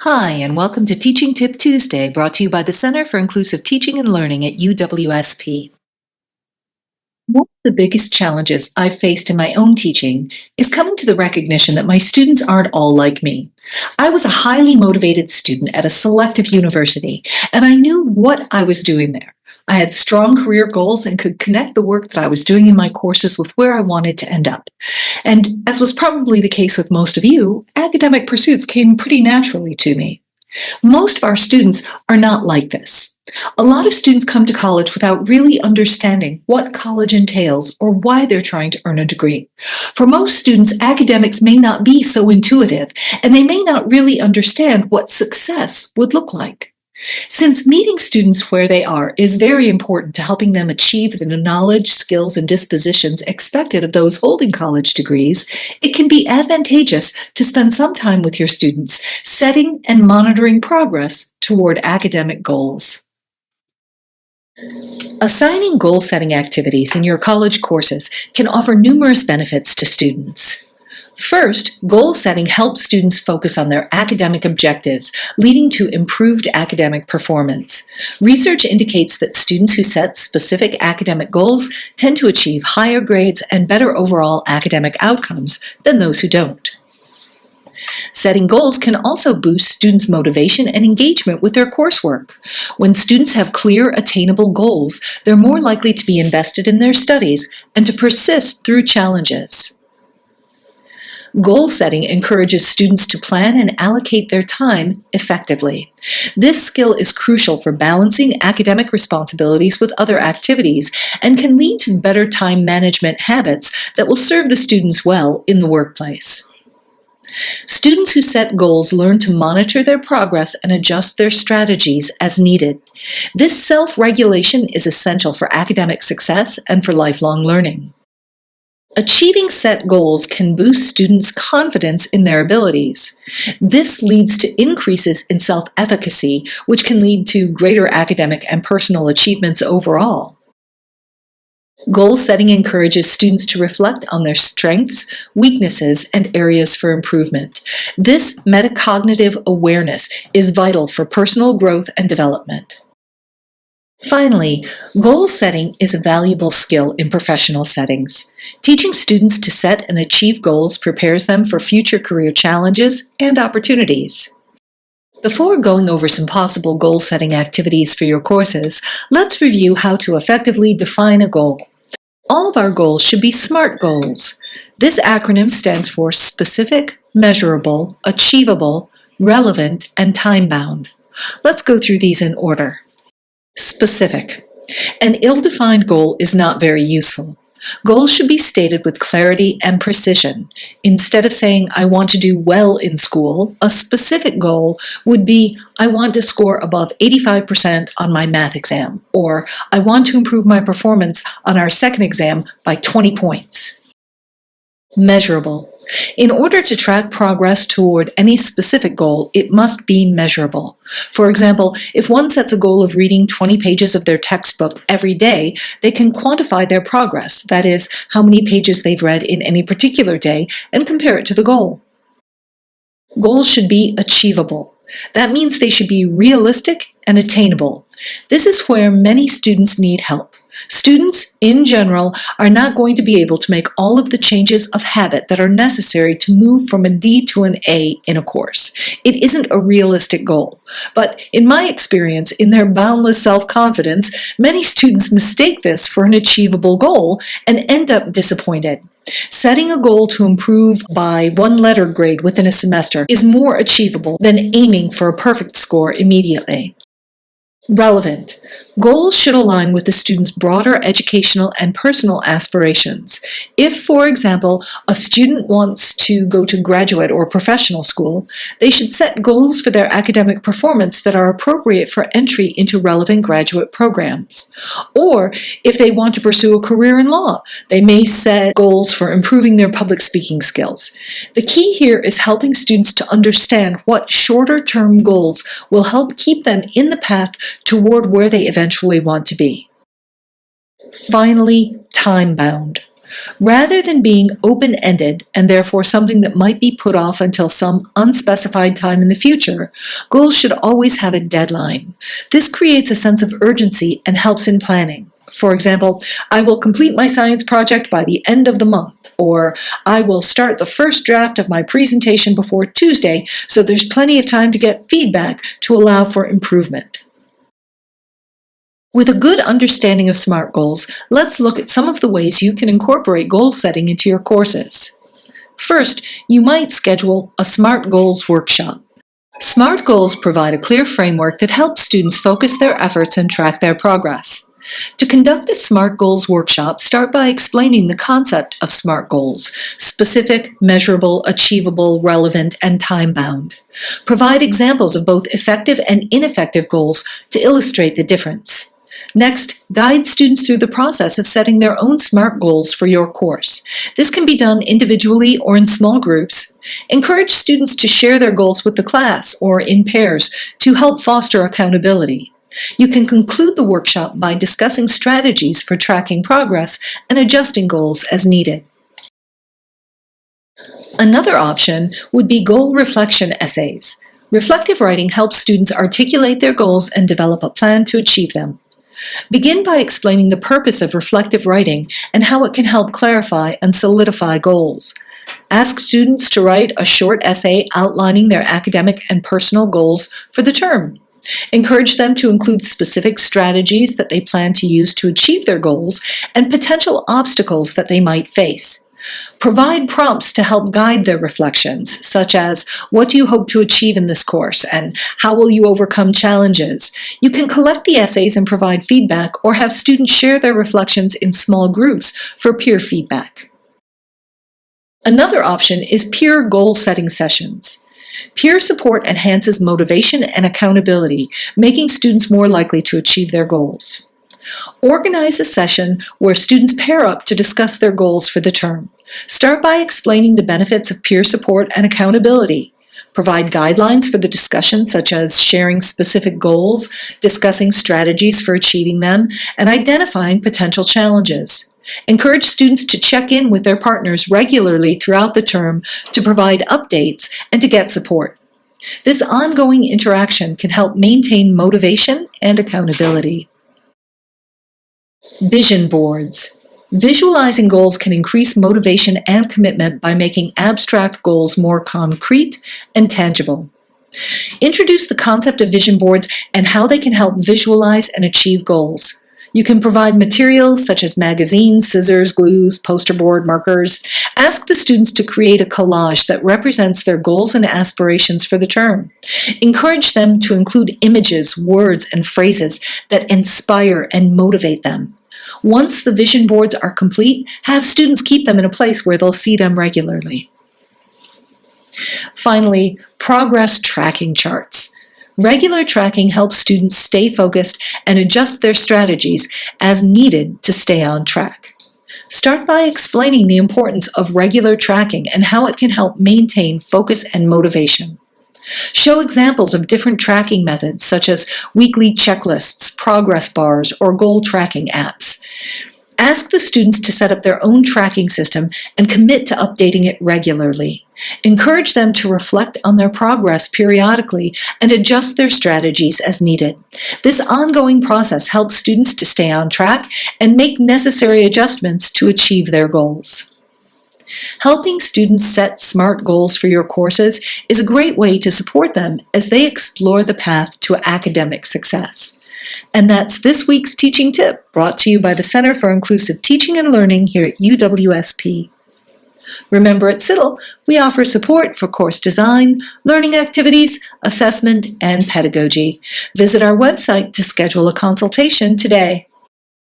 Hi, and welcome to Teaching Tip Tuesday, brought to you by the Center for Inclusive Teaching and Learning at UWSP. One of the biggest challenges I've faced in my own teaching is coming to the recognition that my students aren't all like me. I was a highly motivated student at a selective university, and I knew what I was doing there. I had strong career goals and could connect the work that I was doing in my courses with where I wanted to end up. And as was probably the case with most of you, academic pursuits came pretty naturally to me. Most of our students are not like this. A lot of students come to college without really understanding what college entails or why they're trying to earn a degree. For most students, academics may not be so intuitive, and they may not really understand what success would look like. Since meeting students where they are is very important to helping them achieve the knowledge, skills, and dispositions expected of those holding college degrees, it can be advantageous to spend some time with your students, setting and monitoring progress toward academic goals. Assigning goal-setting activities in your college courses can offer numerous benefits to students. First, goal setting helps students focus on their academic objectives, leading to improved academic performance. Research indicates that students who set specific academic goals tend to achieve higher grades and better overall academic outcomes than those who don't. Setting goals can also boost students' motivation and engagement with their coursework. When students have clear, attainable goals, they're more likely to be invested in their studies and to persist through challenges. Goal setting encourages students to plan and allocate their time effectively. This skill is crucial for balancing academic responsibilities with other activities and can lead to better time management habits that will serve the students well in the workplace. Students who set goals learn to monitor their progress and adjust their strategies as needed. This self-regulation is essential for academic success and for lifelong learning. Achieving set goals can boost students' confidence in their abilities. This leads to increases in self-efficacy, which can lead to greater academic and personal achievements overall. Goal setting encourages students to reflect on their strengths, weaknesses, and areas for improvement. This metacognitive awareness is vital for personal growth and development. Finally, goal setting is a valuable skill in professional settings. Teaching students to set and achieve goals prepares them for future career challenges and opportunities. Before going over some possible goal-setting activities for your courses, let's review how to effectively define a goal. All of our goals should be SMART goals. This acronym stands for specific, measurable, achievable, relevant, and time-bound. Let's go through these in order. Specific. An ill-defined goal is not very useful. Goals should be stated with clarity and precision. Instead of saying, I want to do well in school, a specific goal would be, I want to score above 85% on my math exam, or I want to improve my performance on our second exam by 20 points. Measurable. In order to track progress toward any specific goal, it must be measurable. For example, if one sets a goal of reading 20 pages of their textbook every day, they can quantify their progress, that is, how many pages they've read in any particular day, and compare it to the goal. Goals should be achievable. That means they should be realistic and attainable. This is where many students need help. Students, in general, are not going to be able to make all of the changes of habit that are necessary to move from a D to an A in a course. It isn't a realistic goal. But in my experience, in their boundless self-confidence, many students mistake this for an achievable goal and end up disappointed. Setting a goal to improve by 1 letter grade within a semester is more achievable than aiming for a perfect score immediately. Relevant. Goals should align with the student's broader educational and personal aspirations. If, for example, a student wants to go to graduate or professional school, they should set goals for their academic performance that are appropriate for entry into relevant graduate programs. Or, if they want to pursue a career in law, they may set goals for improving their public speaking skills. The key here is helping students to understand what shorter-term goals will help keep them in the path toward where they eventually want to be. Finally, time-bound. Rather than being open-ended and therefore something that might be put off until some unspecified time in the future, goals should always have a deadline. This creates a sense of urgency and helps in planning. For example, I will complete my science project by the end of the month, or I will start the first draft of my presentation before Tuesday, so there's plenty of time to get feedback to allow for improvement. With a good understanding of SMART goals, let's look at some of the ways you can incorporate goal setting into your courses. First, you might schedule a SMART goals workshop. SMART goals provide a clear framework that helps students focus their efforts and track their progress. To conduct a SMART goals workshop, start by explaining the concept of SMART goals: specific, measurable, achievable, relevant, and time-bound. Provide examples of both effective and ineffective goals to illustrate the difference. Next, guide students through the process of setting their own SMART goals for your course. This can be done individually or in small groups. Encourage students to share their goals with the class or in pairs to help foster accountability. You can conclude the workshop by discussing strategies for tracking progress and adjusting goals as needed. Another option would be goal reflection essays. Reflective writing helps students articulate their goals and develop a plan to achieve them. Begin by explaining the purpose of reflective writing and how it can help clarify and solidify goals. Ask students to write a short essay outlining their academic and personal goals for the term. Encourage them to include specific strategies that they plan to use to achieve their goals and potential obstacles that they might face. Provide prompts to help guide their reflections, such as, what do you hope to achieve in this course, and how will you overcome challenges? You can collect the essays and provide feedback, or have students share their reflections in small groups for peer feedback. Another option is peer goal-setting sessions. Peer support enhances motivation and accountability, making students more likely to achieve their goals. Organize a session where students pair up to discuss their goals for the term. Start by explaining the benefits of peer support and accountability. Provide guidelines for the discussion, such as sharing specific goals, discussing strategies for achieving them, and identifying potential challenges. Encourage students to check in with their partners regularly throughout the term to provide updates and to get support. This ongoing interaction can help maintain motivation and accountability. Vision boards. Visualizing goals can increase motivation and commitment by making abstract goals more concrete and tangible. Introduce the concept of vision boards and how they can help visualize and achieve goals. You can provide materials such as magazines, scissors, glues, poster board, markers. Ask the students to create a collage that represents their goals and aspirations for the term. Encourage them to include images, words, and phrases that inspire and motivate them. Once the vision boards are complete, have students keep them in a place where they'll see them regularly. Finally, progress tracking charts. Regular tracking helps students stay focused and adjust their strategies as needed to stay on track. Start by explaining the importance of regular tracking and how it can help maintain focus and motivation. Show examples of different tracking methods, such as weekly checklists, progress bars, or goal tracking apps. Ask the students to set up their own tracking system and commit to updating it regularly. Encourage them to reflect on their progress periodically and adjust their strategies as needed. This ongoing process helps students to stay on track and make necessary adjustments to achieve their goals. Helping students set SMART goals for your courses is a great way to support them as they explore the path to academic success. And that's this week's teaching tip, brought to you by the Center for Inclusive Teaching and Learning here at UWSP. Remember, at CITL, we offer support for course design, learning activities, assessment, and pedagogy. Visit our website to schedule a consultation today.